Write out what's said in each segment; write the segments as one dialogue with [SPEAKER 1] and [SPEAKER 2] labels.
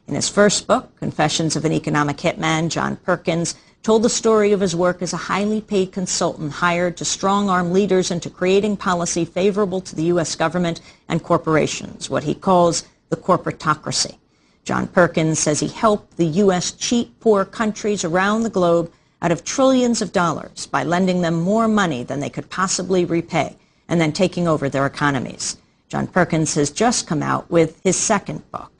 [SPEAKER 1] In his first book, Confessions of an Economic Hitman, John Perkins told the story of his work as a highly paid consultant hired to strong-arm leaders into creating policy favorable to the U.S. government and corporations, what he calls the corporatocracy. John Perkins says he helped the U.S. cheat poor countries around the globe out of trillions of dollars by lending them more money than they could possibly repay and then taking over their economies. John Perkins has just come out with his second book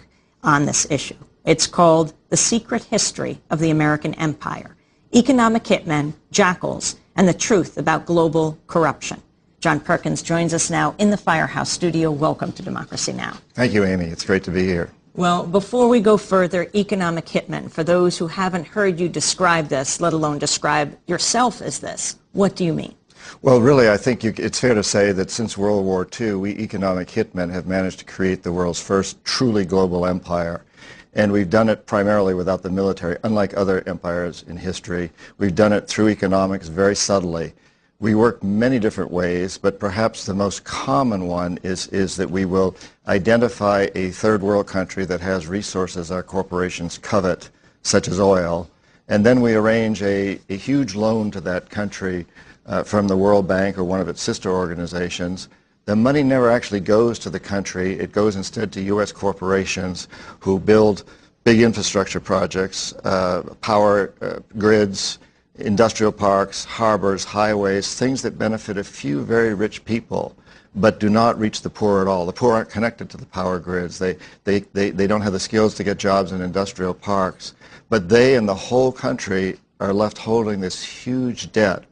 [SPEAKER 1] on this issue. It's called The Secret History of the American Empire: Economic Hitmen, Jackals, and the Truth About Global Corruption. John Perkins joins us now in the Firehouse studio. Welcome to Democracy Now!
[SPEAKER 2] Thank you, Amy. It's great to be here.
[SPEAKER 1] Well, before we go further, economic hitman, for those who haven't heard you describe this, let alone describe yourself as this, what do you mean?
[SPEAKER 2] Well, really, I think it's fair to say that since World War II, we economic hitmen have managed to create the world's first truly global empire. And we've done it primarily without the military, unlike other empires in history. We've done it through economics very subtly. We work many different ways, but perhaps the most common one is that we will identify a third world country that has resources our corporations covet, such as oil, and then we arrange a huge loan to that country from the World Bank or one of its sister organizations. The money never actually goes to the country. It goes instead to U.S. corporations who build big infrastructure projects, power grids, industrial parks, harbors, highways, things that benefit a few very rich people but do not reach the poor at all. The poor aren't connected to the power grids. They don't have the skills to get jobs in industrial parks. But they and the whole country are left holding this huge debt.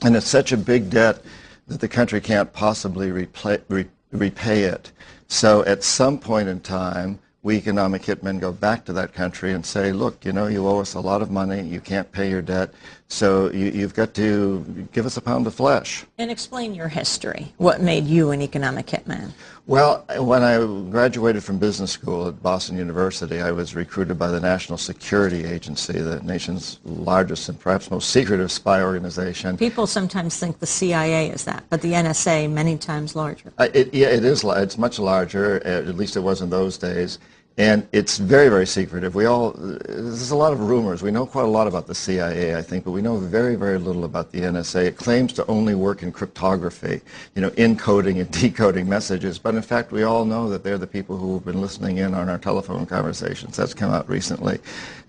[SPEAKER 2] And it's such a big debt that the country can't possibly repay it. So at some point in time, we economic hitmen go back to that country and say, look, you know, you owe us a lot of money, you can't pay your debt, so you've got to give us a pound of flesh.
[SPEAKER 1] And explain your history. What made you an economic hitman?
[SPEAKER 2] Well, when I graduated from business school at Boston University, I was recruited by the National Security Agency, the nation's largest and perhaps most secretive spy organization.
[SPEAKER 1] People sometimes think the CIA is that, but the NSA many times larger.
[SPEAKER 2] Yeah, it is. It's much larger, at least it was in those days. And it's very, very secretive. There's a lot of rumors. We know quite a lot about the CIA, I think, but we know very, very little about the NSA. It claims to only work in cryptography, you know, encoding and decoding messages. But in fact, we all know that they're the people who have been listening in on our telephone conversations. That's come out recently.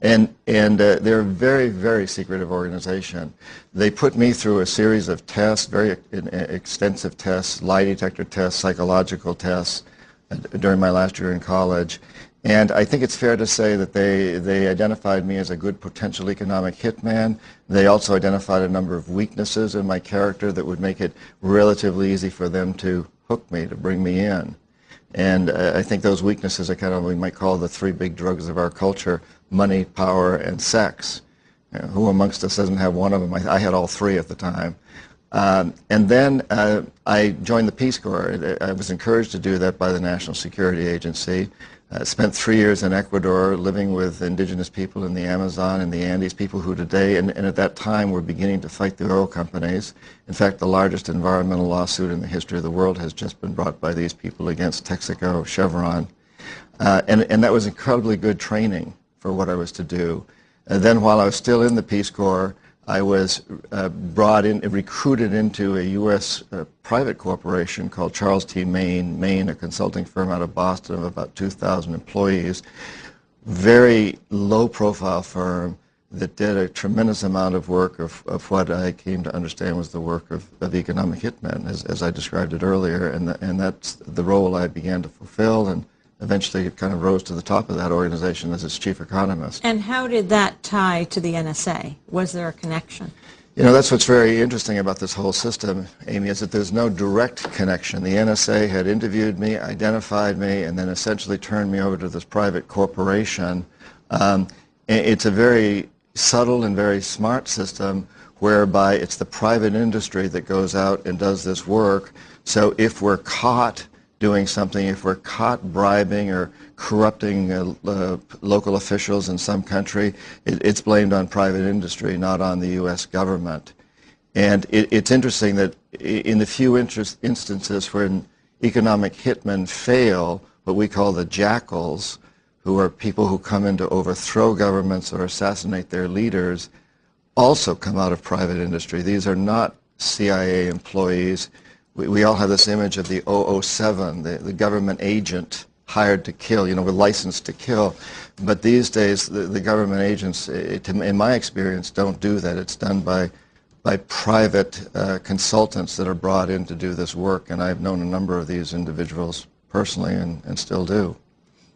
[SPEAKER 2] And they're a very, very secretive organization. They put me through a series of tests, very extensive tests, lie detector tests, psychological tests during my last year in college. And I think it's fair to say that they identified me as a good potential economic hitman. They also identified a number of weaknesses in my character that would make it relatively easy for them to hook me, to bring me in. And I think those weaknesses are kind of what we might call the three big drugs of our culture: money, power, and sex. You know, who amongst us doesn't have one of them? I had all three at the time. And then I joined the Peace Corps. I was encouraged to do that by the National Security Agency. Spent 3 years in Ecuador living with indigenous people in the Amazon and the Andes, people who today, and at that time, were beginning to fight the oil companies. In fact, the largest environmental lawsuit in the history of the world has just been brought by these people against Texaco, Chevron. And that was incredibly good training for what I was to do. And then while I was still in the Peace Corps, I was recruited into a U.S. Private corporation called Charles T. Main, a consulting firm out of Boston of about 2,000 employees. Very low-profile firm that did a tremendous amount of work of what I came to understand was the work of economic hitmen, as I described it earlier, and that's the role I began to fulfill, and eventually it kind of rose to the top of that organization as its chief economist.
[SPEAKER 1] And how did that tie to the NSA? Was there a connection?
[SPEAKER 2] You know, that's what's very interesting about this whole system, Amy, is that there's no direct connection. The NSA had interviewed me, identified me, and then essentially turned me over to this private corporation. It's a very subtle and very smart system whereby it's the private industry that goes out and does this work. So if we're caught doing something, if we're caught bribing or corrupting local officials in some country, it's blamed on private industry, not on the U.S. government. And it's interesting that in the few instances when economic hitmen fail, what we call the jackals, who are people who come in to overthrow governments or assassinate their leaders, also come out of private industry. These are not CIA employees. We all have this image of the 007, the government agent hired to kill, you know, with license to kill. But these days, the government agents, in my experience, don't do that. It's done by private consultants that are brought in to do this work. And I've known a number of these individuals personally and still do.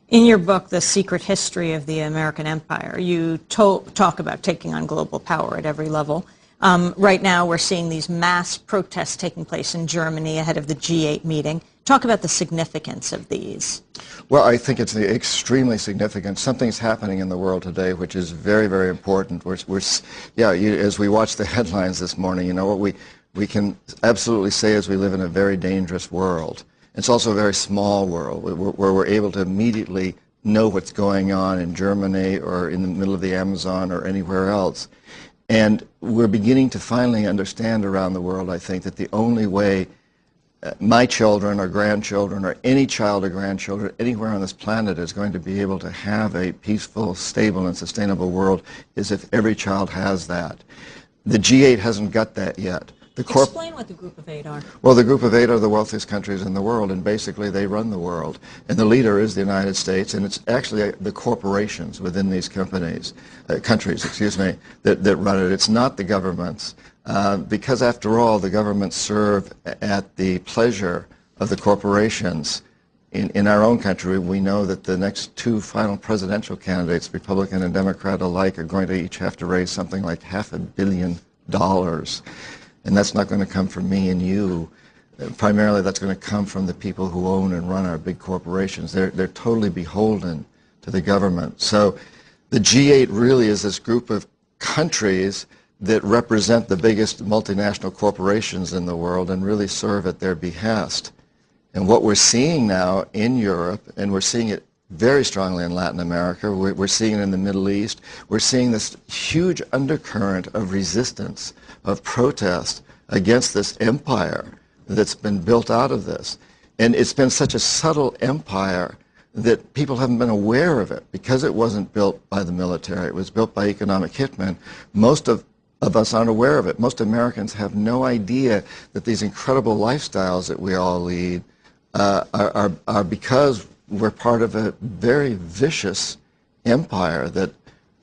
[SPEAKER 1] In your book, The Secret History of the American Empire, you talk about taking on global power at every level. Right now, we're seeing these mass protests taking place in Germany ahead of the G8 meeting. Talk about the significance of these.
[SPEAKER 2] Well, I think it's extremely significant. Something's happening in the world today which is very, very important. As we watch the headlines this morning, you know, what we can absolutely say is we live in a very dangerous world. It's also a very small world where we're able to immediately know what's going on in Germany or in the middle of the Amazon or anywhere else. And we're beginning to finally understand around the world, I think, that the only way my children or grandchildren or any child or grandchildren anywhere on this planet is going to be able to have a peaceful, stable, and sustainable world is if every child has that. The G8 hasn't got that yet.
[SPEAKER 1] Explain what the Group of Eight are.
[SPEAKER 2] Well, the Group of Eight are the wealthiest countries in the world, and basically they run the world. And the leader is the United States, and it's actually the corporations within these countries, that run it. It's not the governments, because after all, the governments serve at the pleasure of the corporations. In our own country, we know that the next two final presidential candidates, Republican and Democrat alike, are going to each have to raise something like $500 million. And that's not going to come from me and you. Primarily, that's going to come from the people who own and run our big corporations. They're totally beholden to the government. So the G8 really is this group of countries that represent the biggest multinational corporations in the world and really serve at their behest. And what we're seeing now in Europe, and we're seeing it very strongly in Latin America, we're seeing it in the Middle East, we're seeing this huge undercurrent of resistance, of protest against this empire that's been built out of this. And it's been such a subtle empire that people haven't been aware of it because it wasn't built by the military. It was built by economic hitmen. Most of us aren't aware of it. Most Americans have no idea that these incredible lifestyles that we all lead are because we're part of a very vicious empire that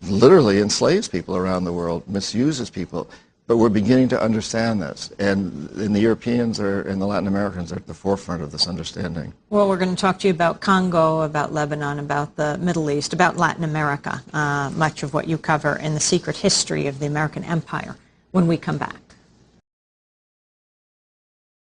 [SPEAKER 2] literally enslaves people around the world, misuses people. But we're beginning to understand this, and the Europeans and the Latin Americans are at the forefront of this understanding.
[SPEAKER 1] Well, we're going to talk to you about Congo, about Lebanon, about the Middle East, about Latin America, much of what you cover in The Secret History of the American Empire when we come back.